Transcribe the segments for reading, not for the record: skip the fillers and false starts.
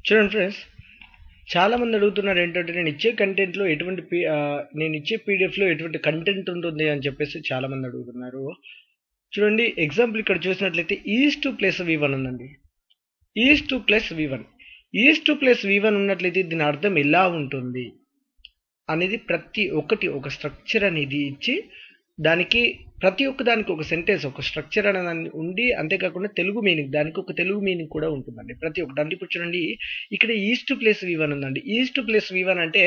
చూడండి ఫ్రెండ్స్, చాలా మంది అడుగుతున్నారు ఏంటంటే నేను ఇచ్చే కంటెంట్లో ఎటువంటి నేను ఇచ్చే పీడిఎఫ్లో ఎటువంటి కంటెంట్ ఉంటుంది అని చెప్పేసి చాలా మంది అడుగుతున్నారు. చూడండి, ఎగ్జాంపుల్ ఇక్కడ చూసినట్లయితే ఈజ్2+v1 ఉందండి. ఈజ్2+v1 ఈజ్2+v1 ఉన్నట్లయితే దీని అర్థం ఎలా ఉంటుంది అనేది ప్రతి ఒక్కటి ఒక స్ట్రక్చర్ అనేది ఇచ్చి దానికి ప్రతి ఒక్క దానికి ఒక సెంటెన్స్ ఒక స్ట్రక్చర్ అనేది ఉండి, అంతేకాకుండా తెలుగు మీనింగ్ దానికి ఒక తెలుగు మీనింగ్ కూడా ఉంటుందండి ప్రతి ఒక్కటి. అంటే ఇప్పుడు చూడండి, ఇక్కడ ఈజ్2+v1 ఉందండి. ఈజ్2+v1 అంటే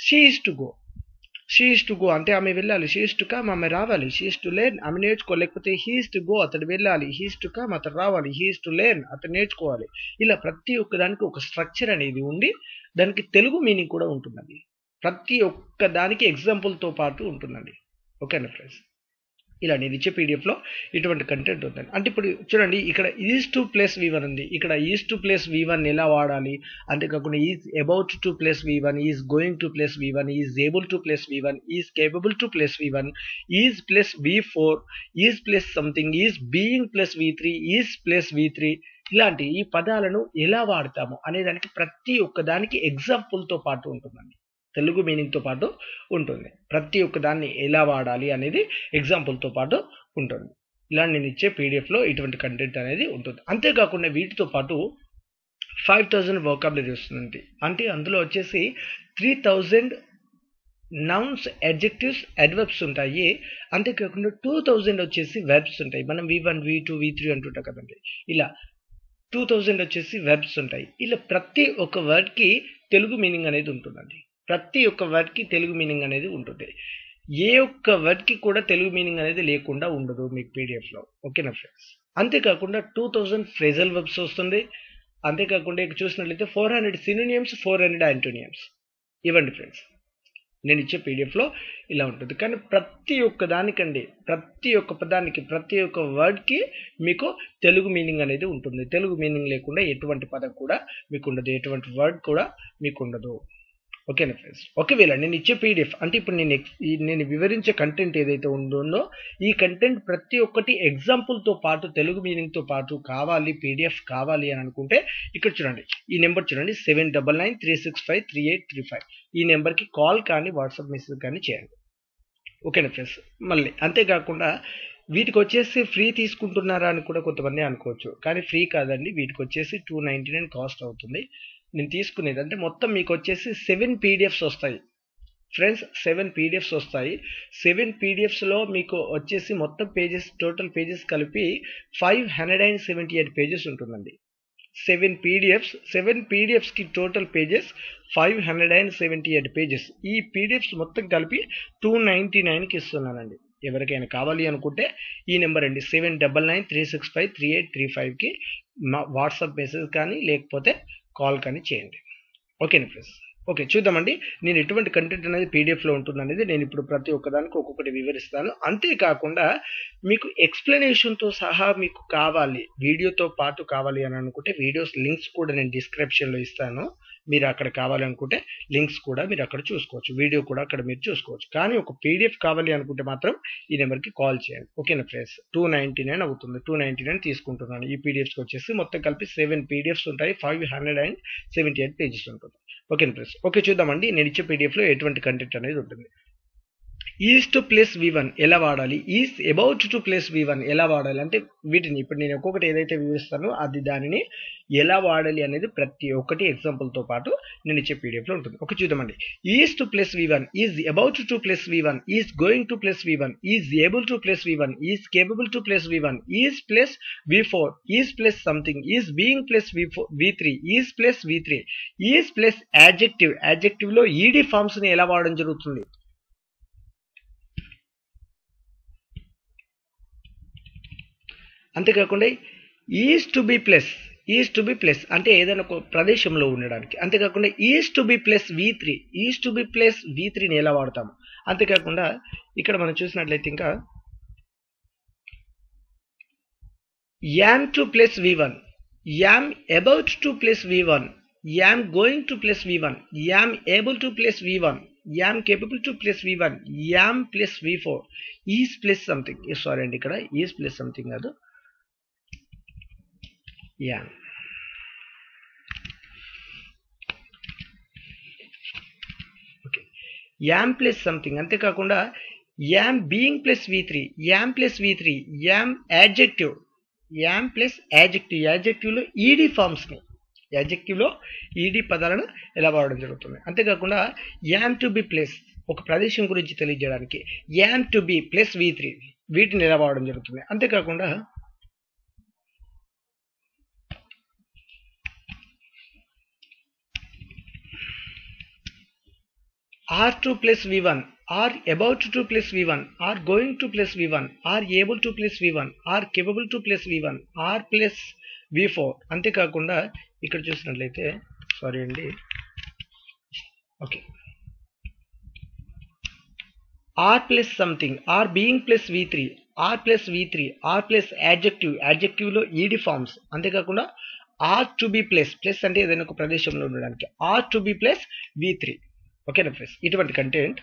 she is to go, she is to go అంటే ఆమె వెళ్ళాలి, షీ ఈజ్ టు కమ్ ఆమె రావాలి, షీ ఈజ్ టు లెర్న్ ఆమె నేర్చుకో, లేకపోతే హీ ఈజ్ టు గో అతడు వెళ్ళాలి, హీ ఈజ్ టు కమ్ అతడు రావాలి, హీ ఈజ్ టు లెర్న్ అతడు నేర్చుకోవాలి. ఇలా ప్రతి ఒక్క దానికి ఒక స్ట్రక్చర్ అనేది ఉండి దానికి తెలుగు మీనింగ్ కూడా ఉంటుందండి. ప్రతి ఒక్క దానికి ఎగ్జాంపుల్తో పాటు ఉంటుందండి. ఓకేనా ఫ్రెండ్స్, ఇలా నేను ఇచ్చే పీడిఎఫ్లో ఇటువంటి కంటెంట్ ఉందండి. అంటే ఇప్పుడు చూడండి, ఇక్కడ ఈజ్2+v1 ఉంది. ఇక్కడ ఈజ్2+v1 ఎలా వాడాలి, అంతేకాకుండా is about to plus v1, is going to plus v1, is able to plus v1, is capable to plus v1, is plus v4, is plus something, is being plus v3, is plus v3, ఇలాంటి ఈ పదాలను ఎలా వాడతాము అనే దానికి ప్రతి ఒక్క దానికి ఎగ్జాంపుల్తో పాటు ఉంటుందండి, తెలుగు మీనింగ్తో పాటు ఉంటుంది. ప్రతి ఒక్క దాన్ని ఎలా వాడాలి అనేది ఎగ్జాంపుల్తో పాటు ఉంటుంది. ఇలా నేను ఇచ్చే పీడిఎఫ్లో ఇటువంటి కంటెంట్ అనేది ఉంటుంది. అంతేకాకుండా వీటితో పాటు 5000 వొకాబులరీ వస్తుంది. అంటే అందులో వచ్చేసి 3000 నౌన్స్, అడ్జెక్టివ్స్, అడ్వర్బ్స్ ఉంటాయి. అంతేకాకుండా 2000 వచ్చేసి వెర్బ్స్ ఉంటాయి. మనం v1, v2, v3 అంటుంటాం కదండి. ఇలా 2000 వచ్చేసి వెర్బ్స్ ఉంటాయి. ఇలా ప్రతి ఒక్క వర్డ్కి తెలుగు మీనింగ్ అనేది ఉంటుందండి. ప్రతి ఒక్క వర్డ్కి తెలుగు మీనింగ్ అనేది ఉంటుంది. ఏ ఒక్క వర్డ్కి కూడా తెలుగు మీనింగ్ అనేది లేకుండా ఉండదు మీకు పీడిఎఫ్లో. ఓకేనా ఫ్రెండ్స్, అంతేకాకుండా 2000 ఫ్రేజల్ వర్బ్స్ వస్తుంది. అంతేకాకుండా ఇక్కడ చూసినట్లయితే 400 సినోనియమ్స్, 400 యాంటోనియమ్స్. ఇవ్వండి ఫ్రెండ్స్, నేను ఇచ్చే పీడిఎఫ్లో ఇలా ఉంటుంది. కానీ ప్రతి ఒక్క దానికండి, ప్రతి ఒక్క పదానికి, ప్రతి ఒక్క వర్డ్కి మీకు తెలుగు మీనింగ్ అనేది ఉంటుంది. తెలుగు మీనింగ్ లేకుండా ఎటువంటి పదం కూడా మీకు ఉండదు, ఎటువంటి వర్డ్ కూడా మీకు ఉండదు. ఓకేనా ఫ్రెండ్స్, ఒకవేళ నేను ఇచ్చే పీడిఎఫ్ అంటే ఇప్పుడు నేను వివరించే కంటెంట్ ఏదైతే ఉందో ఈ కంటెంట్ ప్రతి ఒక్కటి ఎగ్జాంపుల్తో పాటు తెలుగు మీనింగ్తో పాటు కావాలి, పీడిఎఫ్ కావాలి అని అనుకుంటే ఇక్కడ చూడండి, ఈ నెంబర్ చూడండి 7993653835. ఈ నెంబర్కి కాల్ కానీ వాట్సాప్ మెసేజ్ కానీ చేయండి. ఓకేనా ఫ్రెండ్స్, మళ్ళీ అంతేకాకుండా వీటికి వచ్చేసి ఫ్రీ తీసుకుంటున్నారా అని కూడా కొంతమంది అనుకోవచ్చు. కానీ ఫ్రీ కాదండి, వీటికి వచ్చేసి 299 కాస్ట్ అవుతుంది. నేను తీసుకునేది అంటే మొత్తం మీకు వచ్చేసి 7 పీడిఎఫ్స్ వస్తాయి ఫ్రెండ్స్, 7 పీడిఎఫ్స్ వస్తాయి. 7 పీడిఎఫ్స్లో మీకు వచ్చేసి మొత్తం పేజెస్, టోటల్ పేజెస్ కలిపి 578 పేజెస్ ఉంటుందండి. 7 పీడిఎఫ్స్కి టోటల్ పేజెస్ 578 పేజెస్. ఈ పీడిఎఫ్స్ మొత్తం కలిపి 299కి ఇస్తున్నానండి. ఎవరికైనా కావాలి అనుకుంటే ఈ నెంబర్ అండి 7993653835కి వాట్సాప్ మెసేజ్ కానీ లేకపోతే కాల్ కానీ చేయండి. ఓకేనా ఫ్రెండ్స్, ఓకే చూద్దామండి నేను ఎటువంటి కంటెంట్ అనేది పీడిఎఫ్లో ఉంటుంది అనేది నేను ఇప్పుడు ప్రతి ఒక్కదానికి ఒక్కొక్కటి వివరిస్తాను. అంతేకాకుండా మీకు ఎక్స్ప్లెనేషన్తో సహా మీకు కావాలి, వీడియోతో పాటు కావాలి అని అనుకుంటే వీడియోస్ లింక్స్ కూడా నేను డిస్క్రిప్షన్లో ఇస్తాను. మీరు అక్కడ కావాలనుకుంటే లింక్స్ కూడా మీరు అక్కడ చూసుకోవచ్చు, వీడియో కూడా అక్కడ మీరు చూసుకోవచ్చు. కానీ ఒక పీడిఎఫ్ కావాలి అనుకుంటే మాత్రం ఈ నెంబర్కి కాల్ చేయండి. ఓకేనా ఫ్రెండ్స్, 299 అవుతుంది. 299 తీసుకుంటున్నాను. ఈ పీడిఎఫ్స్కి వచ్చేసి మొత్తం కలిపి 7 పీడిఎఫ్స్ ఉంటాయి, 578 పేజెస్ ఉంటుంది. ఓకేనా ఫ్రెండ్స్, ఓకే చూద్దామండి నేను ఇచ్చే పీడిఎఫ్లో ఎటువంటి కంటెంట్ అనేది ఉంటుంది. ఈజ్2+v1 ఎలా వాడాలి, is about to plus v1 ఎలా వాడాలి అంటే వీటిని ఇప్పుడు నేను ఒక్కొక్కటి ఏదైతే వివరిస్తానో అది దానిని ఎలా వాడాలి అనేది ప్రతి ఒక్కటి ఎగ్జాంపుల్తో పాటు నేను ఇచ్చే పీడిఎఫ్లో ఉంటుంది. ఓకే చూద్దామండి. ఈజ్2+v1, is about to plus v1, is going to plus v1, is able to plus v1, is capable to plus v1, is plus v4, is plus something, is being plus v3, is plus v3, is plus యాడ్జెక్టివ్లో ED ఫార్మ్స్ని ఎలా వాడడం జరుగుతుంది. అంతేకాకుండా is to be plus అంటే ఏదైనా ఒక ప్రదేశంలో ఉండడానికి. అంతేకాకుండా ఈజ్ టు బి ప్లస్ v3ని ఎలా వాడతాము. అంతేకాకుండా ఇక్కడ మనం చూసినట్లయితే ఇంకా am to plus v1, am about to plus v1, am going to plus v1, am able to plus v1, am capable to plus v1, am plus v4, is plus something, sorry అండి ఇక్కడ is plus something కాదు, am. Am plus something. అంతేకాకుండా am being plus V3, am plus V3, am adjective, am plus adjective, యాడ్జెక్టివ్లో ED ఫార్మ్స్ని, యాడ్జెక్టివ్లో ED పదాలను ఎలా వాడడం జరుగుతుంది. అంతేకాకుండా am to be plus ఒక ప్రదేశం గురించి తెలియజేయడానికి am to be plus V3 వీటిని ఎలా వాడడం జరుగుతుంది. అంతేకాకుండా R2 plus V1, are about to plus V1, are going to plus V1, are able to plus V1, are capable to plus V1, are plus V4. అంతేకాకుండా ఇక్కడ చూసినట్లయితే sorry అండి, okay, are plus something, are being plus V3, are plus V3, are plus adjective, యాడ్జెక్టివ్లో ED forms. అంతేకాకుండా are to be plus, plus అంటే ఏదైనా ఒక ప్రదేశంలో ఉండడానికి are to be plus V3. ఓకేనా ఫ్రెండ్స్, ఇటువంటి కంటెంట్.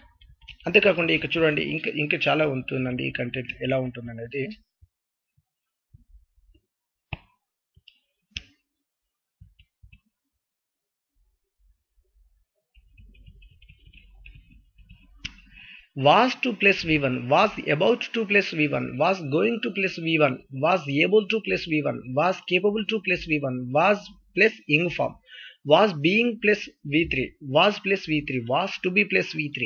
అంతేకాకుండా ఇక్కడ చూడండి ఇంకా చాలా ఉంటుందండి. ఈ కంటెంట్ ఎలా ఉంటుంది అనేది was to plus V1, was about to plus V1, was going to plus V1, was able to plus V1, was capable to plus V1, was plus ing form, was being plus V3, was plus V3, was to be plus V3,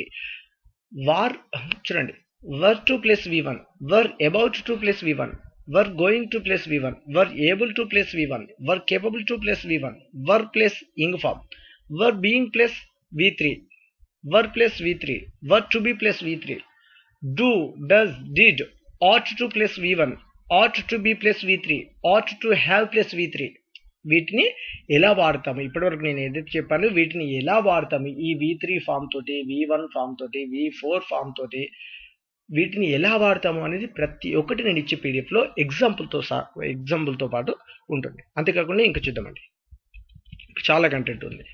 were చూడండి were to plus V1, were about to plus V1, were going to plus V1, were able to plus V1, were capable to plus V1, were plus ing form, were being plus V3, were plus V3, were to be plus V3, do, does, did, ought to plus V1, ought to be plus V3, ought to have plus V3. వీటిని ఎలా వాడతాము, ఇప్పటివరకు నేను ఏదైతే చెప్పాను వీటిని ఎలా వాడతాము, ఈ V3 ఫామ్ తోటి, V1 ఫామ్ తోటి, V4 ఫామ్ తోటి వీటిని ఎలా వాడతాము అనేది ప్రతి ఒక్కటి నేను ఇచ్చే పీడిఎఫ్లో ఎగ్జాంపుల్తో పాటు ఉంటుంది. అంతేకాకుండా ఇంకా చూద్దామండి, చాలా కంటెంట్ ఉంది.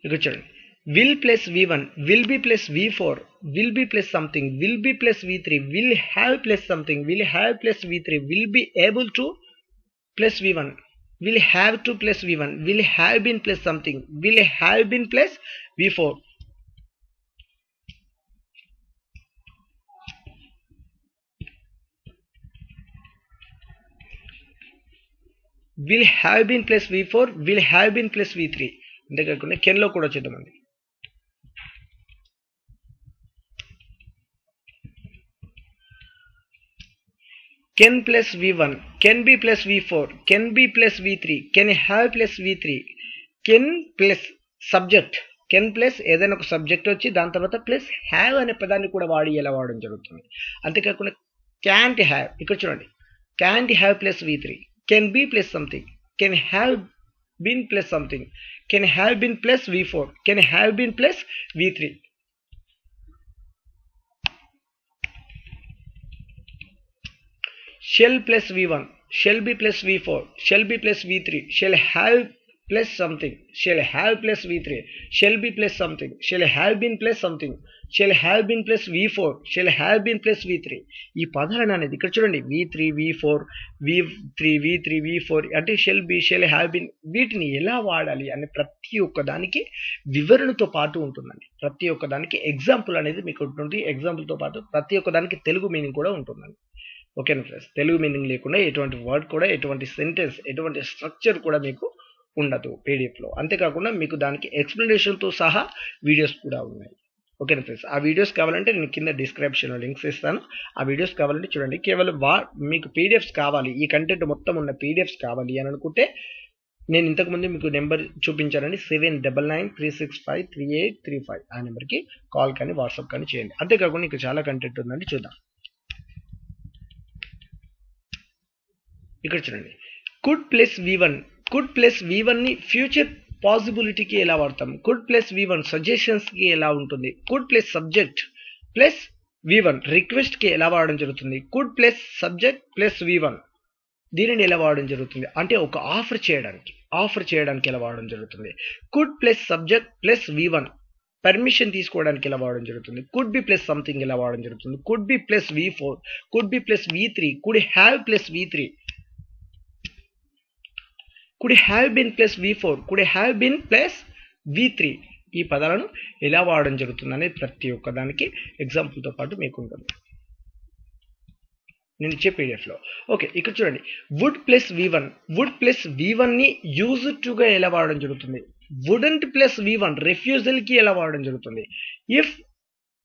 ఇక్కడ చూడండి, will plus V1, will be plus V4, will be plus something, will be plus V3, will have plus something, will have plus V3, will be able to plus V1, will have to plus V1, will have been plus something, will have been plus V4. will have been plus V4, will have been plus V3. అంతేకాకుండా కెన్లో కూడా చూద్దామండి. Can plus V1, can be plus V4, can be plus V3, can have plus V3, can plus subject, can plus ఏదైనా ఒక subject వచ్చి దాని తర్వాత plus have అనే పదాన్ని కూడా వాడి ఎలా వాడడం జరుగుతుంది. అంతేకాకుండా క్యాంట్ హ్యావ్, ఇక్కడ చూడండి can't have plus V3, can be plus something, can have been plus something, can have been plus V4, can have been plus V3. Shall plus V1, shall be plus V4, shall be plus V3, shall have plus something, shall have plus V3, shall be plus something, shall have been plus something, shall have been plus V4, shall have been plus V3. ఈ పదాలను అనేది ఇక్కడ చూడండి V3, V4, V3, V3, V4 అంటే shall be, shall have been, వీటిని ఎలా వాడాలి అనే ప్రతి ఒక్క దానికి వివరణతో పాటు ఉంటుందండి. ప్రతి ఒక్క దానికి ఎగ్జాంపుల్ అనేది మీకు ఉంటుంది. ఎగ్జాంపుల్తో పాటు ప్రతి ఒక్క దానికి తెలుగు మీనింగ్ కూడా ఉంటుందండి. ఓకేనా ఫ్రెండ్స్, తెలుగు మీనింగ్ లేకుండా ఎటువంటి వర్డ్ కూడా, ఎటువంటి సెంటెన్స్, ఎటువంటి స్ట్రక్చర్ కూడా మీకు ఉండదు పీడిఎఫ్లో. అంతేకాకుండా మీకు దానికి ఎక్స్ప్లెనేషన్తో సహా వీడియోస్ కూడా ఉన్నాయి. ఓకేనా ఫ్రెండ్స్, ఆ వీడియోస్ కావాలంటే నేను కింద డిస్క్రిప్షన్లో లింక్స్ ఇస్తాను. ఆ వీడియోస్ కావాలంటే చూడండి. కేవలం మీకు పీడిఎఫ్స్ కావాలి, ఈ కంటెంట్ మొత్తం ఉన్న పీడిఎఫ్స్ కావాలి అని అనుకుంటే నేను ఇంతకుముందు మీకు నెంబర్ చూపించానండి 7999365385. ఆ నెంబర్కి కాల్ కానీ వాట్సాప్ కానీ చేయండి. అంతేకాకుండా ఇంకా చాలా కంటెంట్ ఉందండి, చూద్దాం. ఇక్కడ చూడండి, could plus V1, could plus V1ని ఫ్యూచర్ పాసిబిలిటీకి ఎలా వాడతాం, కుడ్ ప్లస్ V1 సజెషన్స్కి ఎలా ఉంటుంది, could plus subject plus V1 రిక్వెస్ట్కి ఎలా వాడడం జరుగుతుంది, could plus subject plus V1 దీనిని ఎలా వాడడం జరుగుతుంది అంటే ఒక ఆఫర్ చేయడానికి, ఆఫర్ చేయడానికి ఎలా వాడడం జరుగుతుంది. Could plus subject plus V1 permission తీసుకోవడానికి ఎలా వాడడం జరుగుతుంది. కుడ్ బి ప్లస్ సంథింగ్ ఎలా వాడడం జరుగుతుంది. Could be plus V4, could be plus V3, could have plus V3, could have been plus V4, could have been plus V3 ఈ పదాలను ఎలా వాడడం జరుగుతుంది అనేది ప్రతి ఒక్క దానికి ఎగ్జాంపుల్తో పాటు మీకు ఉంటుంది నేను ఇచ్చే పీడిఎఫ్లో. ఓకే, ఇక్కడ చూడండి. Would plus V1, would plus V1ని యూజ్ టుగా ఎలా వాడడం జరుగుతుంది. వుడెంట్ ప్లస్ V1 రిఫ్యూజల్కి ఎలా వాడడం జరుగుతుంది. ఇఫ్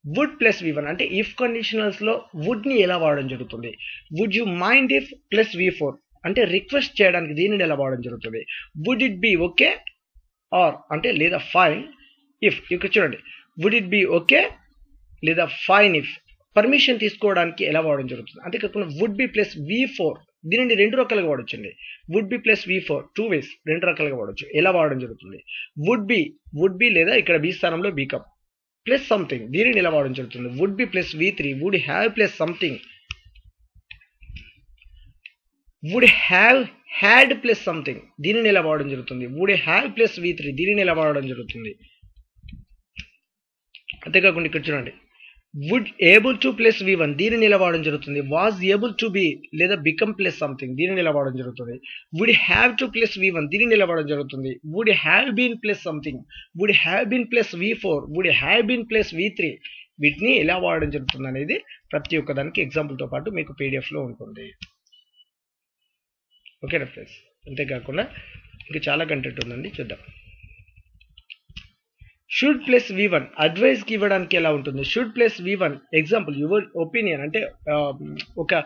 వుడ్ ప్లస్ V1 అంటే ఇఫ్ కండిషనల్స్లో వుడ్ని ఎలా వాడడం జరుగుతుంది. Would you mind if plus V4 అంటే రిక్వెస్ట్ చేయడానికి దీనిని ఎలా వాడడం జరుగుతుంది. Would it be okay or అంటే లేదా ఫైన్ ఇఫ్. ఇక్కడ చూడండి, వుడ్ ఇట్ బి ఓకే లేదా ఫైన్ ఇఫ్ పర్మిషన్ తీసుకోవడానికి ఎలా వాడడం జరుగుతుంది. అంతేకాకుండా వుడ్ బి ప్లస్ V4 దీనిని రెండు రకాలుగా వాడొచ్చండి. Would be plus V4 2 ways రెండు రకాలుగా వాడచ్చు. ఎలా వాడడం జరుగుతుంది. వుడ్ బి లేదా ఇక్కడ బి స్థానంలో బీకమ్ ప్లస్ సంథింగ్ దీనిని ఎలా వాడడం జరుగుతుంది. Would be plus V3, would have plus something, would have had plus something దీనిని ఎలా వాడడం జరుగుతుంది. వుడ్ హ్యావ్ ప్లస్ V3 దీనిని ఎలా వాడడం జరుగుతుంది. అంతేకాకుండా ఇక్కడ చూడండి, would able to plus V1 దీనిని ఎలా వాడడం జరుగుతుంది. వాజ్ ఏబుల్ టు బి లేదా బికమ్ ప్లస్ సంథింగ్ దీనిని ఎలా వాడడం జరుగుతుంది. Would have to plus V1 దీనిని ఎలా వాడడం జరుగుతుంది. Would have been plus something, would have been plus V4, would have been plus V3 వీటిని ఎలా వాడడం జరుగుతుంది అనేది ప్రతి ఒక్క దానికి ఎగ్జాంపుల్తో పాటు మీకు పీడిఎఫ్లో ఉంటుంది. ఓకేనా ఫ్రెండ్స్. అంతేకాకుండా ఇంకా చాలా కంటెంట్ ఉందండి, చూద్దాం. షుడ్ ప్లస్ V1 అడ్వైస్కి ఇవ్వడానికి ఎలా ఉంటుంది. Should plus V1 example your opinion అంటే ఒక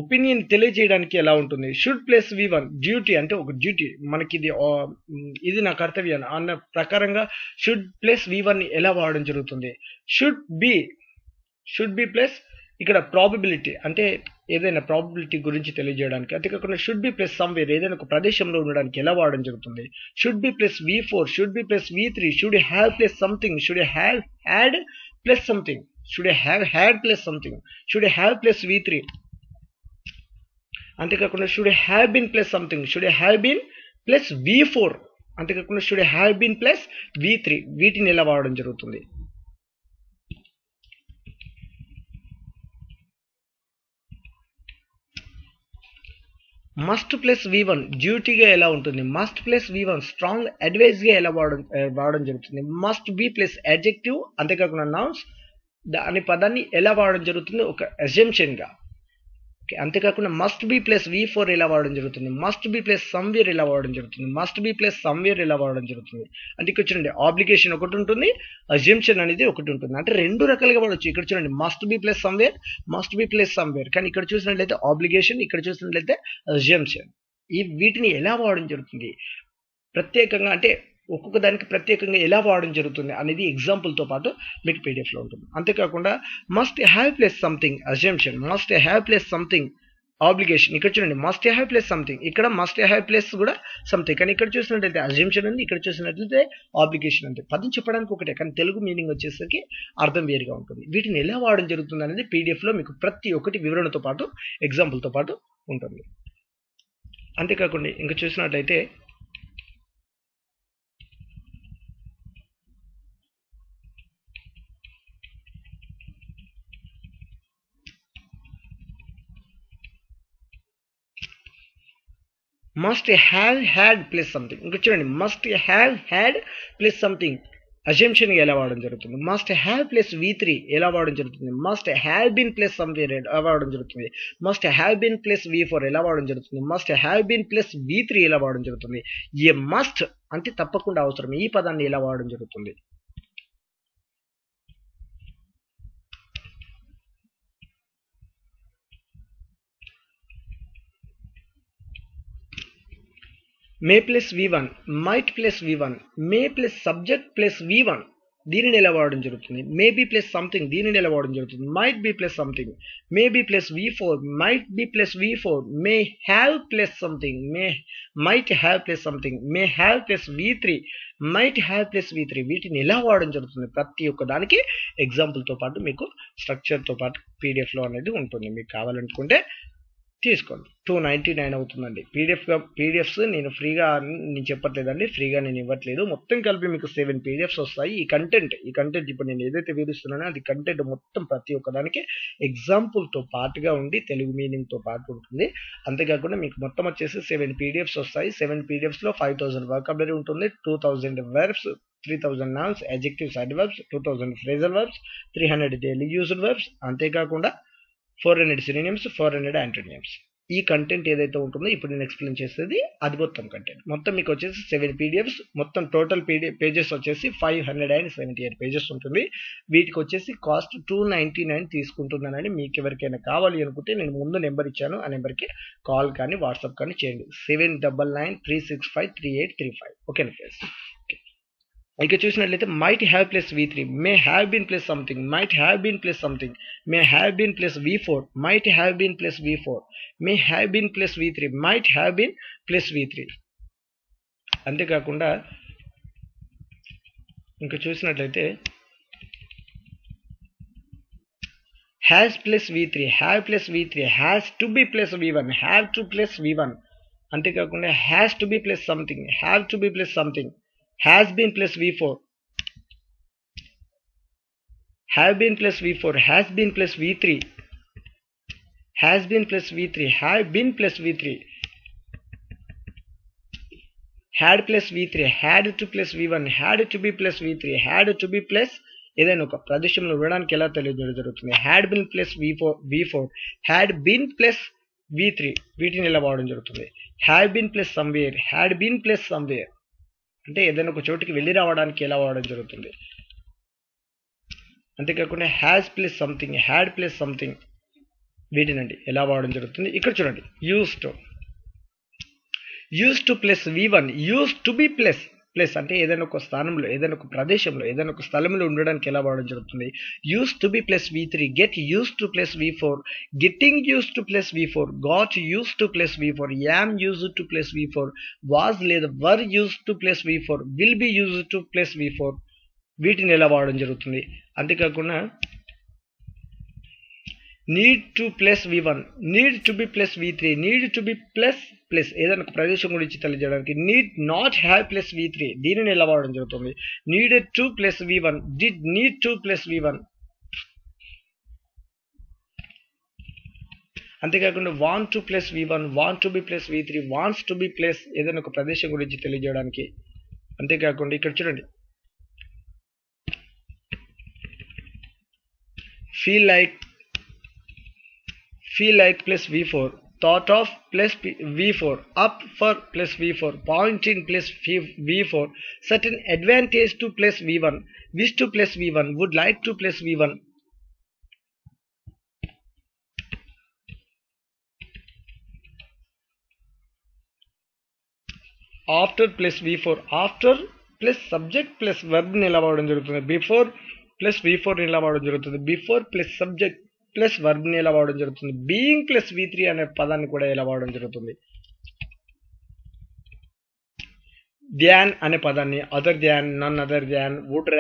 ఒపీనియన్ తెలియజేయడానికి ఎలా ఉంటుంది. షుడ్ ప్లస్ V1 డ్యూటీ అంటే ఒక డ్యూటీ మనకి ఇది నా కర్తవ్యం అన్న ప్రకారంగా షుడ్ ప్లస్ V1 ఎలా వాడడం జరుగుతుంది. షుడ్ బి ప్లస్ ఇక్కడ ప్రాబబిలిటీ అంటే ఏదైనా ప్రాబబిలిటీ గురించి తెలియజేయడానికి. అంతేకాకుండా షుడ్ బి ప్లస్ సమ్వేర్ ఏదైనా ఒక ప్రదేశంలో ఉండడానికి ఎలా వాడడం జరుగుతుంది. Should be plus V4, should be plus V3, should have plus something, should have had plus something, should have had plus something, should have plus V3. అంతేకాకుండా should have been plus something, should have been plus V4. అంతేకాకుండా should have been plus V3 వీటిని ఎలా వాడడం జరుగుతుంది. Must plus V1 డ్యూటీగా ఎలా ఉంటుంది. Must plus V1 strong అడ్వైజ్గా ఎలా వాడడం జరుగుతుంది. మస్ట్ బి ప్లస్ అడ్జెక్టివ్ అంతేకాకుండా నౌన్స్ అనే పదాన్ని ఎలా వాడడం జరుగుతుంది ఒక అజంప్షన్గా. ఓకే, అంతేకాకుండా మస్ట్ బి ప్లస్ V4 ఎలా వాడడం జరుగుతుంది. మస్ట్ బి ప్లస్ సమ్వేర్ ఎలా వాడడం జరుగుతుంది. మస్ట్ బి ప్లస్ సమ్వేర్ ఎలా వాడడం జరుగుతుంది. అంటే ఇక్కడ చూడండి, ఆబ్లిగేషన్ ఒకటి ఉంటుంది, అజంప్షన్ అనేది ఒకటి ఉంటుంది. అంటే రెండు రకాలుగా వాడచ్చు. ఇక్కడ చూడండి, must be plus somewhere, must be plus somewhere. కానీ ఇక్కడ చూసినట్లయితే ఆబ్లిగేషన్, ఇక్కడ చూసినట్లయితే అజంప్షన్. వీటిని ఎలా వాడడం జరుగుతుంది ప్రత్యేకంగా అంటే ఒక్కొక్క దానికి ప్రత్యేకంగా ఎలా వాడడం జరుగుతుంది అనేది ఎగ్జాంపుల్తో పాటు మీకు పీడిఎఫ్లో ఉంటుంది. అంతేకాకుండా must have plus something assumption, must have plus something obligation. ఇక్కడ చూడండి, మస్ట్ హ్యావ్ ప్లస్ సంథింగ్, ఇక్కడ మస్ట్ హ్యావ్ ప్లస్ కూడా సంథింగ్. కానీ ఇక్కడ చూసినట్లయితే అజంప్షన్ ఉంది, ఇక్కడ చూసినట్లయితే ఆబ్లిగేషన్ ఉంది. పదం చెప్పడానికి ఒకటే, కానీ తెలుగు మీనింగ్ వచ్చేసరికి అర్థం వేరుగా ఉంటుంది. వీటిని ఎలా వాడడం జరుగుతుంది అనేది పీడిఎఫ్లో మీకు ప్రతి ఒక్కటి వివరణతో పాటు ఎగ్జాంపుల్తో పాటు ఉంటుంది. అంతేకాకుండా ఇంకా చూసినట్లయితే must have had plus something. ఇంకా చూడండి, must have had plus something assumption ఎలా వాడడం జరుగుతుంది. మస్ట్ హ్యావ్ ప్లస్ V3 ఎలా వాడడం జరుగుతుంది. Must have been plus somewhere ఎలా వాడడం జరుగుతుంది. Must have been plus V4 ఎలా వాడడం జరుగుతుంది. Must have been plus V3 ఎలా వాడడం జరుగుతుంది. ఏ మస్ట్ అంటే తప్పకుండా అవసరం ఈ పదాన్ని ఎలా వాడడం జరుగుతుంది. May plus V1, might plus V1, may plus subject plus V1 దీనిని ఎలా వాడడం జరుగుతుంది. మే బి ప్లస్ సంథింగ్ దీనిని ఎలా వాడడం జరుగుతుంది. Might be plus something, may be plus V4, might be plus V4, may have plus something, might have plus something, may have plus V3, might have plus V3 వీటిని ఎలా వాడడం జరుగుతుంది. ప్రతి ఒక్క దానికి ఎగ్జాంపుల్తో పాటు మీకు స్ట్రక్చర్తో పాటు పీడిఎఫ్లో అనేది ఉంటుంది. మీకు కావాలనుకుంటే తీసుకోండి. 299 అవుతుందండి. పీడిఎఫ్స్ నేను ఫ్రీగా నేను చెప్పట్లేదండి, ఫ్రీగా నేను ఇవ్వట్లేదు. మొత్తం కలిపి మీకు 7 పీడిఎఫ్స్ వస్తాయి. ఈ కంటెంట్ ఇప్పుడు నేను ఏదైతే వివరిస్తున్నానో అది కంటెంట్ మొత్తం ప్రతి ఒక్కదానికి ఎగ్జాంపుల్తో పాటుగా ఉండి తెలుగు మీనింగ్తో పాటు ఉంటుంది. అంతేకాకుండా మీకు మొత్తం వచ్చేసి 7 పీడిఎఫ్స్ వస్తాయి. 7 పీడిఎఫ్స్లో 5000 వర్కాబులరీ ఉంటుంది, 2000 verbs, 3000 nouns, adjectives, adverbs, 2000 phrasal verbs, 300 daily used verbs, అంతేకాకుండా 400 సినోనిమ్స్, 400 యాంటోనిమ్స్. ఈ కంటెంట్ ఏదైతే ఉంటుందో ఇప్పుడు నేను ఎక్స్ప్లెయిన్ చేసేది అది మొత్తం కంటెంట్. మొత్తం మీకు వచ్చేసి 7 పీడిఎఫ్స్, మొత్తం టోటల్ పేజెస్ వచ్చేసి 578 పేజెస్ ఉంటుంది. వీటికి వచ్చేసి కాస్ట్ 299 తీసుకుంటున్నానండి. మీకు ఎవరికైనా కావాలి అనుకుంటే నేను ముందు నెంబర్ ఇచ్చాను, ఆ నెంబర్కి కాల్ కానీ వాట్సాప్ కానీ చేయండి. 7993653835. ఓకేనా ఫ్రెండ్స్? ఇక చూసినట్లయితే might have plus V3, may have been plus something, might have been plus something, may have been plus V4, might have been plus V4, may have been plus V3, might have been plus V3. అంతేకాకుండా ఇంకా చూసినట్లయితే has plus V3, have plus V3, has to be plus V1, have to plus V1. అంతేకాకుండా has to be plus something, have to be plus something, has been plus V4, have been plus V4, has been plus V3, has been plus V3, have been plus V3, had plus V3, had to plus V1, had to be plus V3, had to be plus ఏదైనా ఒక ప్రదేశంలో ఉండడానికి ఎలా తెలియజేయడం జరుగుతుంది. Had been plus V4, had been plus V3, వీటిని ఎలా వాడడం జరుగుతుంది. Have been plus somewhere, had been plus somewhere అంటే ఏదైనా ఒక చోటికి వెళ్ళి రావడానికి ఎలా వాడడం జరుగుతుంది. అంతేకాకుండా has plus something, had plus something, వీటినండి ఎలా వాడడం జరుగుతుంది. ఇక్కడ చూడండి, used to plus V1, used to be plus అంటే ఏదైనా ఒక స్థానంలో, ఏదైనా ఒక ప్రదేశంలో, ఏదైనా ఒక స్థలంలో ఉండడానికి ఎలా వాడడం జరుగుతుంది. Used to be plus V3, get used to plus V4, getting used to plus V4, got used to plus V4, am used to plus V4, was లేదా were used to plus V4, will be used to plus V4, వీటిని ఎలా వాడడం జరుగుతుంది. అంతేకాకుండా need to plus V1, need to be plus V3, need to be plus ఏదైనా ఒక ప్రదేశం గురించి తెలియజేయడానికి need not have plus V3, దీనిని ఎలా వాడడం జరుగుతుంది. Needed to plus V1, did need to plus V1. అంతేకాకుండా want to plus V1, want to be plus V3, wants to be plus ఏదైనా ఒక ప్రదేశం గురించి తెలియజేయడానికి. అంతేకాకుండా ఇక్కడ చూడండి, feel like plus V4, thought of plus V4, up for plus V4, point in plus V4, certain advantage to plus V1, wish to plus V1, would like to plus V1. After plus V4, after plus subject plus verb ని ఎలా వాడడం జరుగుతుంది. Before plus V4 ని ఎలా వాడడం జరుగుతుంది. Before plus subject plus verb ని ఎలా వాడడం జరుగుతుంది. బీయింగ్ ప్లస్ V3 అనే పదాన్ని కూడా ఎలా వాడడం జరుగుతుంది. ధ్యాన్ అనే పదాన్ని other than, none other than, would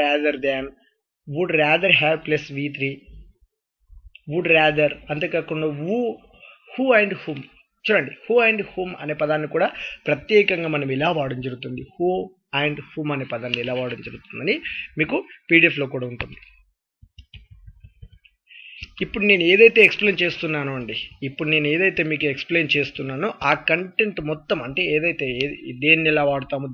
rather have plus V3, would rather. అంతేకాకుండా హూ అండ్ హూమ్, చూడండి హూ అండ్ హూమ్ అనే పదాన్ని కూడా ప్రత్యేకంగా మనం ఎలా వాడడం జరుగుతుంది. హూ అండ్ హూమ్ అనే పదాన్ని ఎలా వాడడం జరుగుతుందని మీకు పీడిఎఫ్లో కూడా ఉంటుంది. ఇప్పుడు నేను ఏదైతే ఎక్స్ప్లెయిన్ చేస్తున్నానో మీకు ఎక్స్ప్లెయిన్ చేస్తున్నానో ఆ కంటెంట్ మొత్తం, అంటే ఏదైతే దేన్ని ఎలా వాడతాము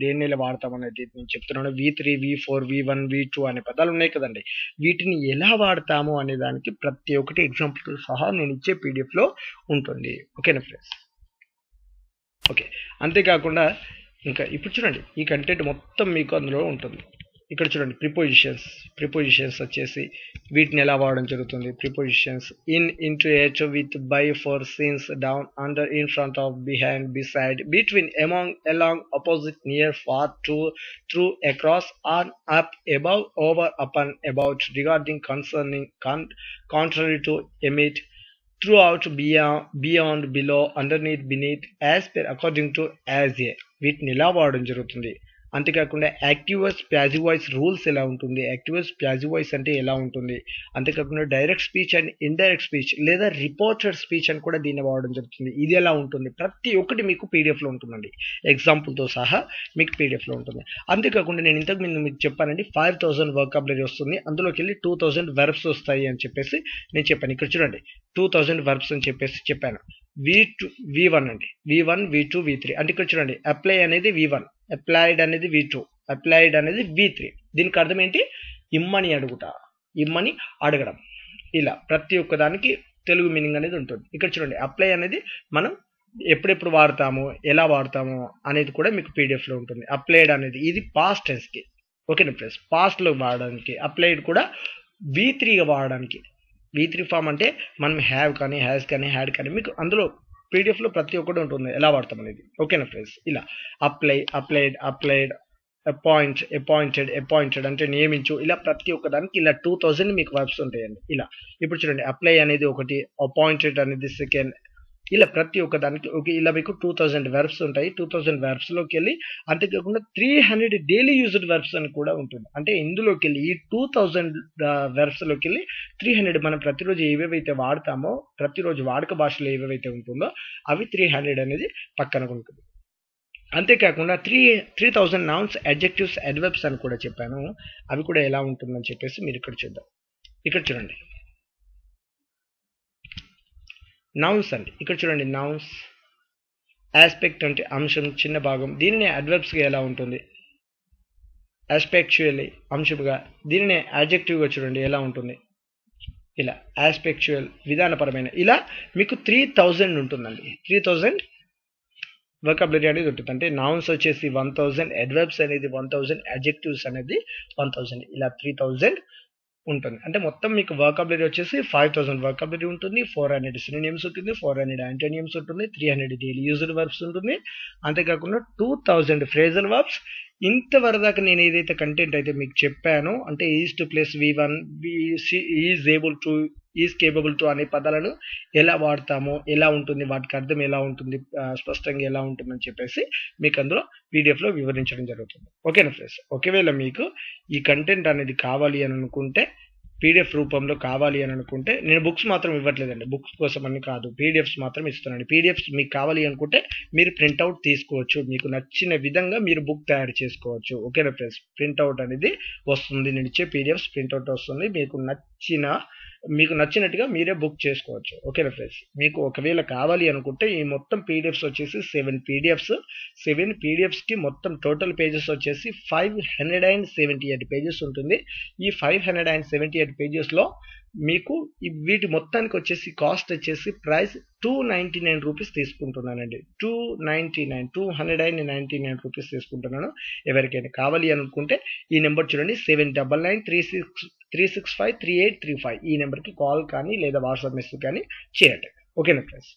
అనేది నేను చెప్తున్నాను. V3, V4, V1, V2 అనే పదాలు ఉన్నాయి కదండి, వీటిని ఎలా వాడతాము అనే దానికి ప్రతి ఒక్కటి ఎగ్జాంపుల్తో సహా నేను ఇచ్చే పీడిఎఫ్లో ఉంటుంది. ఓకేనా ఫ్రెండ్స్? ఓకే, అంతేకాకుండా ఇంకా ఇప్పుడు చూడండి ఈ కంటెంట్ మొత్తం మీకు అందులో ఉంటుంది. ఇక్కడ చూడండి ప్రిపోజిషన్స్ వచ్చేసి వీటిని ఎలా వాడడం జరుగుతుంది. ప్రిపోజిషన్స్ ఇన్, ఇంటూ, హెచ్, with, by, for, since, down, under, in, front of, behind, beside, between, among, along, opposite, near, far, to, through, across, on, up, above, over, upon, about, regarding, concerning, contrary to, amid, throughout, beyond, below, underneath, beneath, as per, according to, as a, వీటిని ఎలా వాడడం జరుగుతుంది. అంతేకాకుండా active voice passive voice rules ఎలా ఉంటుంది, active voice passive voice అంటే ఎలా ఉంటుంది, అంతేకాకుండా direct speech and indirect speech లేదా రిపోర్టెడ్ స్పీచ్ అని కూడా దీన్ని వాడడం జరుగుతుంది. ఇది ఎలా ఉంటుంది, ప్రతి ఒక్కటి మీకు పీడిఎఫ్లో ఉంటుందండి, ఎగ్జాంపుల్తో సహా మీకు పీడిఎఫ్లో ఉంటుంది. అంతేకాకుండా నేను ఇంతకు ముందు మీకు చెప్పానండి 5000 వొకాబులరీ వస్తుంది, అందులోకి వెళ్ళి 2000 వెర్బ్స్ వస్తాయి అని చెప్పేసి నేను చెప్పాను. ఇక్కడ చూడండి 2000 వెర్బ్స్ అని చెప్పేసి చెప్పాను. V1 అండి, V1 V2 V3 అంటే ఇక్కడ చూడండి అప్లై అనేది V1, అప్లైడ్ అనేది V2, అప్లైడ్ అనేది V3. దీనికి అర్థం ఏంటి, ఇమ్మని అడగడం. ఇలా ప్రతి ఒక్క దానికి తెలుగు మీనింగ్ అనేది ఉంటుంది. ఇక్కడ చూడండి అప్లై అనేది మనం ఎప్పుడెప్పుడు వాడతాము, ఎలా వాడతాము అనేది కూడా మీకు పీడిఎఫ్లో ఉంటుంది. అప్లైడ్ అనేది ఇది పాస్ట్ టెన్స్కి, ఓకేనా ఫ్రెండ్స్, పాస్ట్లో వాడడానికి. అప్లైడ్ కూడా V3గా వాడడానికి. V3 ఫామ్ అంటే మనం హ్యావ్ కానీ హ్యాస్ కానీ హ్యాడ్ కానీ మీకు అందులో పీడిఎఫ్లో ప్రతి ఒక్కటి ఉంటుంది ఎలా వాడతాం అనేది, ఓకేనా ఫ్రెండ్స్. ఇలా అప్లైడ్ అపాయింటెడ్ అంటే నియమించు, ఇలా ప్రతి ఒక్క దానికి ఇలా 2000 మీకు వర్బ్స్ ఉంటాయండి. ఇలా ఇప్పుడు చూడండి అప్లై అనేది ఒకటి, అపాయింటెడ్ అనేది సెకండ్, ఇలా ప్రతి ఒక్క దానికి ఇలా మీకు 2000 వెర్బ్స్ ఉంటాయి. 2000 వెర్బ్స్లోకి వెళ్ళి అంతేకాకుండా 300 డైలీ యూజ్డ్ వెర్బ్స్ అని కూడా ఉంటుంది. అంటే ఇందులోకి వెళ్ళి ఈ 2000 వెర్బ్స్లోకి వెళ్ళి 300 మనం ప్రతిరోజు ఏవేవైతే వాడతామో, ప్రతిరోజు వాడక భాషలో ఏవేవైతే ఉంటుందో అవి 300 అనేది పక్కన ఉంటుంది. అంతేకాకుండా 3000 నౌన్స్, అడ్జెక్టివ్స్, అడ్వర్బ్స్ అని కూడా చెప్పాను. అవి కూడా ఎలా ఉంటుందని చెప్పేసి మీరు ఇక్కడ చూద్దాం. ఇక్కడ చూడండి నౌన్స్ అండి, ఇక్కడ చూడండి నౌన్స్, ఆస్పెక్ట్ అంటే అంశం, చిన్న భాగం, దీనినే అడ్వర్బ్స్గా ఎలా ఉంటుంది, ఆస్పెక్చువల్లీ అంశముగా, దీనినే అడ్జెక్టివ్గా చూడండి ఎలా ఉంటుంది. ఇలా ఆస్పెక్చువల్ విధానపరమైన, ఇలా మీకు 3000 ఉంటుందండి. 3000 వొకాబులరీ అనేది ఉంటుంది. అంటే నౌన్స్ వచ్చేసి 1000, అడ్వర్బ్స్ అనేది 1000, అడ్జెక్టివ్స్ అనేది 1000, ఇలా 3000 ఉంటుంది. అంటే మొత్తం మీకు వొకాబులరీ వచ్చేసి 5000 వొకాబులరీ ఉంటుంది, 400 సినోనిమ్స్ ఉంటుంది, 400 యాంటోనిమ్స్ ఉంటుంది, 300 డైలీ యూజ్డ్ వర్బ్స్ ఉంటుంది, అంతేకాకుండా 2000 ఫ్రేజల్ వర్బ్స్. ఇంతవరదాకా నేను ఏదైతే కంటెంట్ అయితే మీకు చెప్పానో, అంటే is to plus V1, is able to, is capable to అనే పదాలను ఎలా వాడతామో, ఎలా ఉంటుంది, వాటికి అర్థం ఎలా ఉంటుంది, స్పష్టంగా ఎలా ఉంటుందని చెప్పేసి మీకు అందులో పీడిఎఫ్లో వివరించడం జరుగుతుంది. ఓకేనా ఫ్రెండ్స్. ఒకవేళ మీకు ఈ కంటెంట్ అనేది కావాలి అని అనుకుంటే, పీడిఎఫ్ రూపంలో కావాలి అని అనుకుంటే, నేను బుక్స్ మాత్రం ఇవ్వట్లేదండి, బుక్స్ కోసం అని కాదు, పీడిఎఫ్స్ మాత్రం ఇస్తున్నాను. పీడిఎఫ్స్ మీకు కావాలి అనుకుంటే మీరు ప్రింట్అవుట్ తీసుకోవచ్చు, మీకు నచ్చిన విధంగా మీరు బుక్ తయారు చేసుకోవచ్చు. ఓకేనా ఫ్రెండ్స్. ప్రింట్అవుట్ అనేది వస్తుంది, నేను ఇచ్చే పీడిఎఫ్స్ ప్రింట్అవుట్ వస్తుంది, మీకు నచ్చినట్టుగా మీరే బుక్ చేసుకోవచ్చు. ఓకేనా ఫ్రెండ్స్. మీకు ఒకవేళ కావాలి అనుకుంటే ఈ మొత్తం పీడిఎఫ్స్ వచ్చేసి 7 పీడిఎఫ్స్కి మొత్తం టోటల్ పేజెస్ వచ్చేసి 578 పేజెస్ ఉంటుంది. ఈ 578 పేజెస్ మీకు వీటి మొత్తానికి వచ్చేసి కాస్ట్ వచ్చేసి ప్రైస్ 299 రూపీస్ తీసుకుంటున్నానండి. 299 రూపీస్ తీసుకుంటున్నాను. ఎవరికైనా కావాలి అనుకుంటే ఈ నెంబర్ చూడండి, 7993653835, ఈ నెంబర్కి కాల్ కానీ లేదా వాట్సాప్ మెసేజ్ కానీ చేయండి. ఓకేనా ఫ్రెండ్స్.